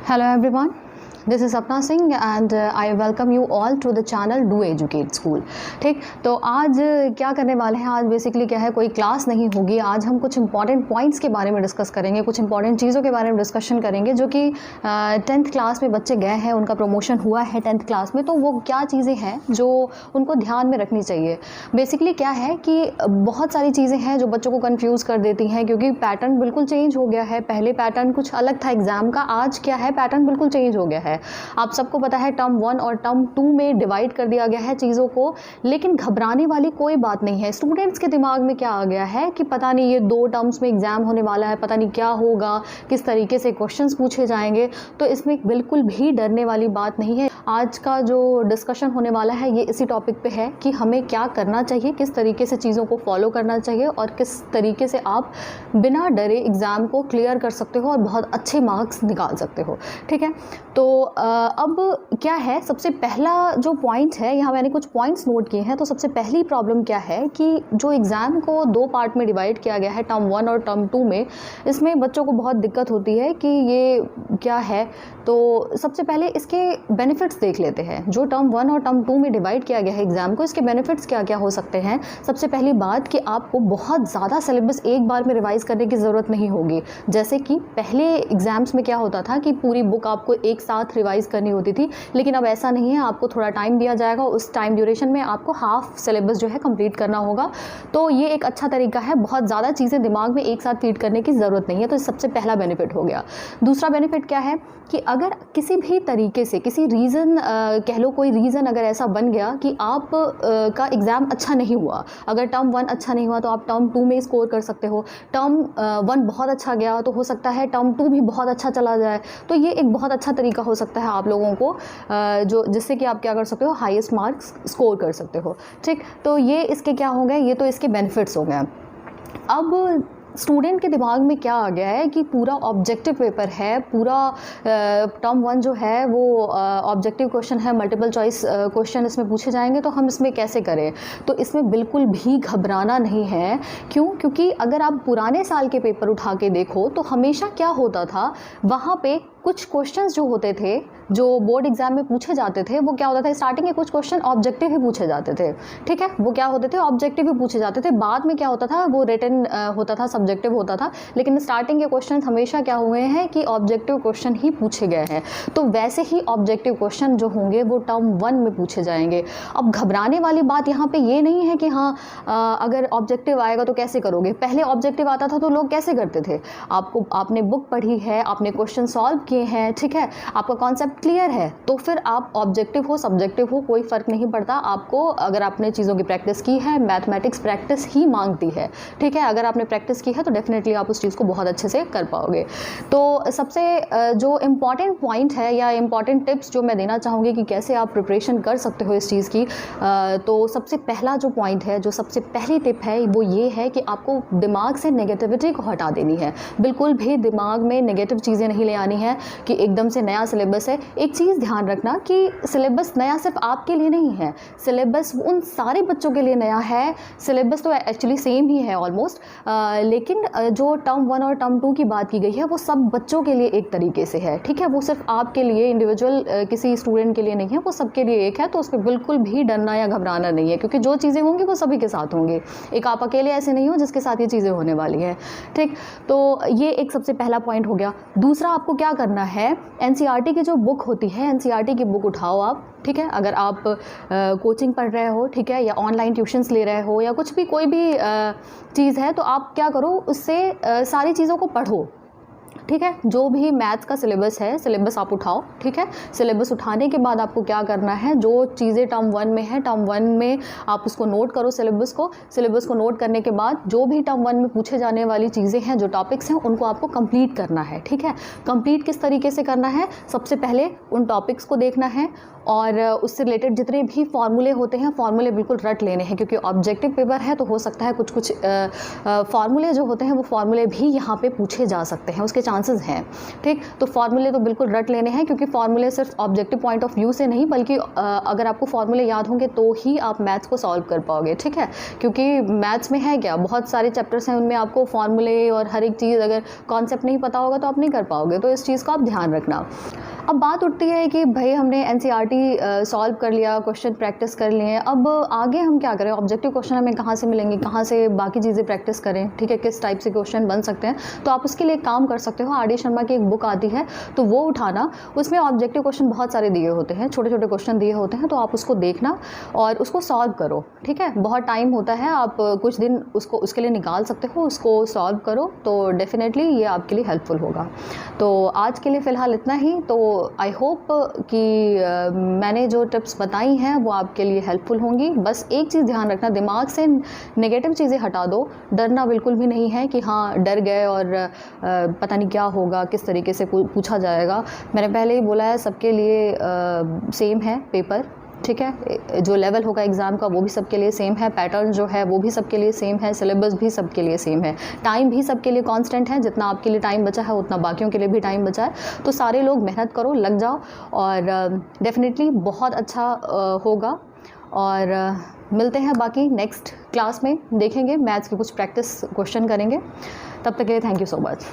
Hello everyone, this is Sapna Singh and I welcome you all to the channel Do Educate School। ठीक, तो आज क्या करने वाले हैं, आज बेसिकली क्या है, कोई क्लास नहीं होगी। आज हम कुछ इंपॉर्टेंट पॉइंट्स के बारे में डिस्कस करेंगे, कुछ इंपॉर्टेंट चीज़ों के बारे में डिस्कशन करेंगे जो कि 10th क्लास में बच्चे गए हैं, उनका प्रमोशन हुआ है 10th क्लास में, तो वो क्या चीज़ें हैं जो उनको ध्यान में रखनी चाहिए। बेसिकली क्या है कि बहुत सारी चीज़ें हैं जो बच्चों को कन्फ्यूज़ कर देती हैं, क्योंकि पैटर्न बिल्कुल चेंज हो गया है। पहले पैटर्न कुछ अलग था एग्ज़ाम का, आज क्या है, पैटर्न बिल्कुल चेंज हो गया है। आप सबको पता है टर्म 1 और टर्म 2 में डिवाइड कर दिया गया है चीज़ों को, लेकिन घबराने वाली कोई बात नहीं है। स्टूडेंट्स के दिमाग में क्या आ गया है कि पता नहीं ये 2 टर्म्स में एग्ज़ाम होने वाला है, पता नहीं क्या होगा, किस तरीके से क्वेश्चंस पूछे जाएंगे। तो इसमें बिल्कुल भी डरने वाली बात नहीं है। आज का जो डिस्कशन होने वाला है ये इसी टॉपिक पे है कि हमें क्या करना चाहिए, किस तरीके से चीज़ों को फॉलो करना चाहिए और किस तरीके से आप बिना डरे एग्ज़ाम को क्लियर कर सकते हो और बहुत अच्छे मार्क्स निकाल सकते हो। ठीक है, तो अब क्या है, सबसे पहला जो पॉइंट है, यहाँ मैंने कुछ पॉइंट्स नोट किए हैं। तो सबसे पहली प्रॉब्लम क्या है कि जो एग्ज़ाम को 2 पार्ट में डिवाइड किया गया है, टर्म 1 और टर्म 2 में, इसमें बच्चों को बहुत दिक्कत होती है कि ये क्या है। तो सबसे पहले इसके बेनिफिट्स देख लेते हैं। जो टर्म 1 और टर्म 2 में डिवाइड किया गया है एग्ज़ाम को, इसके बेनिफिट्स क्या क्या हो सकते हैं। सबसे पहली बात कि आपको बहुत ज़्यादा सिलेबस एक बार में रिवाइज़ करने की ज़रूरत नहीं होगी। जैसे कि पहले एग्ज़ाम्स में क्या होता था कि पूरी बुक आपको एक साथ रिवाइज़ करनी होती थी, लेकिन अब ऐसा नहीं है। आपको थोड़ा टाइम दिया जाएगा, उस टाइम ड्यूरेशन में आपको हाफ सिलेबस जो है कंप्लीट करना होगा। तो ये एक अच्छा तरीका है, बहुत ज़्यादा चीज़ें दिमाग में एक साथ फीड करने की ज़रूरत नहीं है। तो सबसे पहला बेनिफिट हो गया। दूसरा बेनिफिट क्या है कि अगर किसी भी तरीके से, किसी रीज़न कह लो, कोई रीज़न अगर ऐसा बन गया कि आप का एग्ज़ाम अच्छा नहीं हुआ, अगर टर्म 1 अच्छा नहीं हुआ तो आप टर्म 2 में स्कोर कर सकते हो। टर्म 1 बहुत अच्छा गया तो हो सकता है टर्म 2 भी बहुत अच्छा चला जाए। तो ये एक बहुत अच्छा तरीका हो सकता है आप लोगों को, जो जिससे कि आप क्या कर सकते हो, हाईएस्ट मार्क्स स्कोर कर सकते हो। ठीक, तो ये इसके क्या हो गए, ये तो इसके बेनिफिट्स हो गए। अब स्टूडेंट के दिमाग में क्या आ गया है कि पूरा ऑब्जेक्टिव पेपर है, पूरा टर्म 1 जो है वो ऑब्जेक्टिव क्वेश्चन है, मल्टीपल चॉइस क्वेश्चन इसमें पूछे जाएंगे, तो हम इसमें कैसे करें। तो इसमें बिल्कुल भी घबराना नहीं है। क्यों? क्योंकि अगर आप पुराने साल के पेपर उठा के देखो तो हमेशा क्या होता था, वहाँ पे कुछ क्वेश्चंस जो होते थे, जो बोर्ड एग्जाम में पूछे जाते थे, वो क्या होता था, स्टार्टिंग के कुछ क्वेश्चन ऑब्जेक्टिव ही पूछे जाते थे। ठीक है, वो क्या होते थे, ऑब्जेक्टिव ही पूछे जाते थे। बाद में क्या होता था, वो रिटन होता था, सब्जेक्टिव होता था। लेकिन स्टार्टिंग के क्वेश्चन हमेशा क्या हुए हैं कि ऑब्जेक्टिव क्वेश्चन ही पूछे गए हैं। तो वैसे ही ऑब्जेक्टिव क्वेश्चन जो होंगे वो टर्म 1 में पूछे जाएंगे। अब घबराने वाली बात यहाँ पे ये नहीं है कि हाँ अगर ऑब्जेक्टिव आएगा तो कैसे करोगे। पहले ऑब्जेक्टिव आता था तो लोग कैसे करते थे, आपने बुक पढ़ी है, आपने क्वेश्चन सॉल्व किए हैं, ठीक है, आपका कॉन्सेप्ट क्लियर है, तो फिर आप ऑब्जेक्टिव हो सब्जेक्टिव हो कोई फ़र्क नहीं पड़ता आपको। अगर आपने चीज़ों की प्रैक्टिस की है, मैथमेटिक्स प्रैक्टिस ही मांगती है। ठीक है, अगर आपने प्रैक्टिस की है तो डेफिनेटली आप उस चीज़ को बहुत अच्छे से कर पाओगे। तो सबसे जो इम्पॉर्टेंट पॉइंट है या इम्पॉर्टेंट टिप्स जो मैं देना चाहूँगी कि कैसे आप प्रिपरेशन कर सकते हो इस चीज़ की, तो सबसे पहला जो पॉइंट है, जो सबसे पहली टिप है, वो ये है कि आपको दिमाग से नेगेटिविटी को हटा देनी है। बिल्कुल भी दिमाग में नेगेटिव चीज़ें नहीं ले आनी है कि एकदम से नया सिलेबस है। एक चीज़ ध्यान रखना कि सिलेबस नया सिर्फ आपके लिए नहीं है, सिलेबस उन सारे बच्चों के लिए नया है। सिलेबस तो एक्चुअली सेम ही है ऑलमोस्ट, लेकिन जो टर्म 1 और टर्म 2 की बात की गई है वो सब बच्चों के लिए एक तरीके से है। ठीक है, वो सिर्फ आपके लिए इंडिविजुअल किसी स्टूडेंट के लिए नहीं है, वो सबके लिए एक है। तो उस पर बिल्कुल भी डरना या घबराना नहीं है, क्योंकि जो चीज़ें होंगी वो सभी के साथ होंगी। एक आप अकेले ऐसे नहीं हो जिसके साथ ये चीज़ें होने वाली हैं। ठीक, तो ये एक सबसे पहला पॉइंट हो गया। दूसरा, आपको क्या करना है, एनसीईआरटी की जो बुक होती है, एनसीईआरटी की बुक उठाओ आप। ठीक है, अगर आप कोचिंग पढ़ रहे हो, ठीक है, या ऑनलाइन ट्यूशन्स ले रहे हो या कुछ भी, कोई भी चीज़ है, तो आप क्या करो, उससे सारी चीज़ों को पढ़ो। ठीक है, जो भी मैथ्स का सिलेबस है, सिलेबस आप उठाओ। ठीक है, सिलेबस उठाने के बाद आपको क्या करना है, जो चीज़ें टर्म 1 में है, टर्म 1 में आप उसको नोट करो, सिलेबस को नोट करने के बाद जो भी टर्म 1 में पूछे जाने वाली चीज़ें हैं, जो टॉपिक्स हैं, उनको आपको कंप्लीट करना है। ठीक है, कंप्लीट किस तरीके से करना है, सबसे पहले उन टॉपिक्स को देखना है और उससे रिलेटेड जितने भी फार्मूले होते हैं, फार्मूले बिल्कुल रट लेने हैं, क्योंकि ऑब्जेक्टिव पेपर है तो हो सकता है कुछ फार्मूले जो होते हैं वो फार्मूले भी यहाँ पे पूछे जा सकते हैं। उसके चांसेस हैं। ठीक, तो फार्मूले तो बिल्कुल रट लेने हैं, क्योंकि फार्मूले सिर्फ ऑब्जेक्टिव पॉइंट ऑफ व्यू से नहीं, बल्कि अगर आपको फार्मूले याद होंगे तो ही आप मैथ्स को सॉल्व कर पाओगे। ठीक है, क्योंकि मैथ्स में है क्या, बहुत सारे चैप्टर्स हैं, उनमें आपको फार्मूले और हर एक चीज़, अगर कॉन्सेप्ट नहीं पता होगा तो आप नहीं कर पाओगे। तो इस चीज़ का आप ध्यान रखना। अब बात उठती है कि भाई हमने एनसीईआरटी सॉल्व कर लिया, क्वेश्चन प्रैक्टिस कर लिए, अब आगे हम क्या करें, ऑब्जेक्टिव क्वेश्चन हमें कहाँ से मिलेंगे, कहाँ से बाकी चीज़ें प्रैक्टिस करें। ठीक है, किस टाइप से क्वेश्चन बन सकते हैं, तो आप उसके लिए काम कर सकते हो। आर.डी. शर्मा की एक बुक आती है, तो वो उठाना, उसमें ऑब्जेक्टिव क्वेश्चन बहुत सारे दिए होते हैं, छोटे छोटे क्वेश्चन दिए होते हैं, तो आप उसको देखना और उसको सॉल्व करो। ठीक है, बहुत टाइम होता है, आप कुछ दिन उसको उसके लिए निकाल सकते हो, उसको सॉल्व करो, तो डेफिनेटली ये आपके लिए हेल्पफुल होगा। तो आज के लिए फ़िलहाल इतना ही। तो आई होप कि मैंने जो टिप्स बताई हैं वो आपके लिए हेल्पफुल होंगी। बस एक चीज़ ध्यान रखना, दिमाग से नेगेटिव चीज़ें हटा दो। डरना बिल्कुल भी नहीं है कि हाँ डर गए और पता नहीं क्या होगा, किस तरीके से पूछा जाएगा। मैंने पहले ही बोला है, सबके लिए सेम है पेपर। ठीक है, जो लेवल होगा एग्ज़ाम का वो भी सबके लिए सेम है, पैटर्न जो है वो भी सबके लिए सेम है, सिलेबस भी सबके लिए सेम है, टाइम भी सबके लिए कांस्टेंट है। जितना आपके लिए टाइम बचा है उतना बाकियों के लिए भी टाइम बचा है। तो सारे लोग मेहनत करो, लग जाओ, और डेफिनेटली बहुत अच्छा होगा। और मिलते हैं बाकी नेक्स्ट क्लास में, देखेंगे मैथ्स के कुछ प्रैक्टिस क्वेश्चन करेंगे। तब तक के लिए थैंक यू सो मच।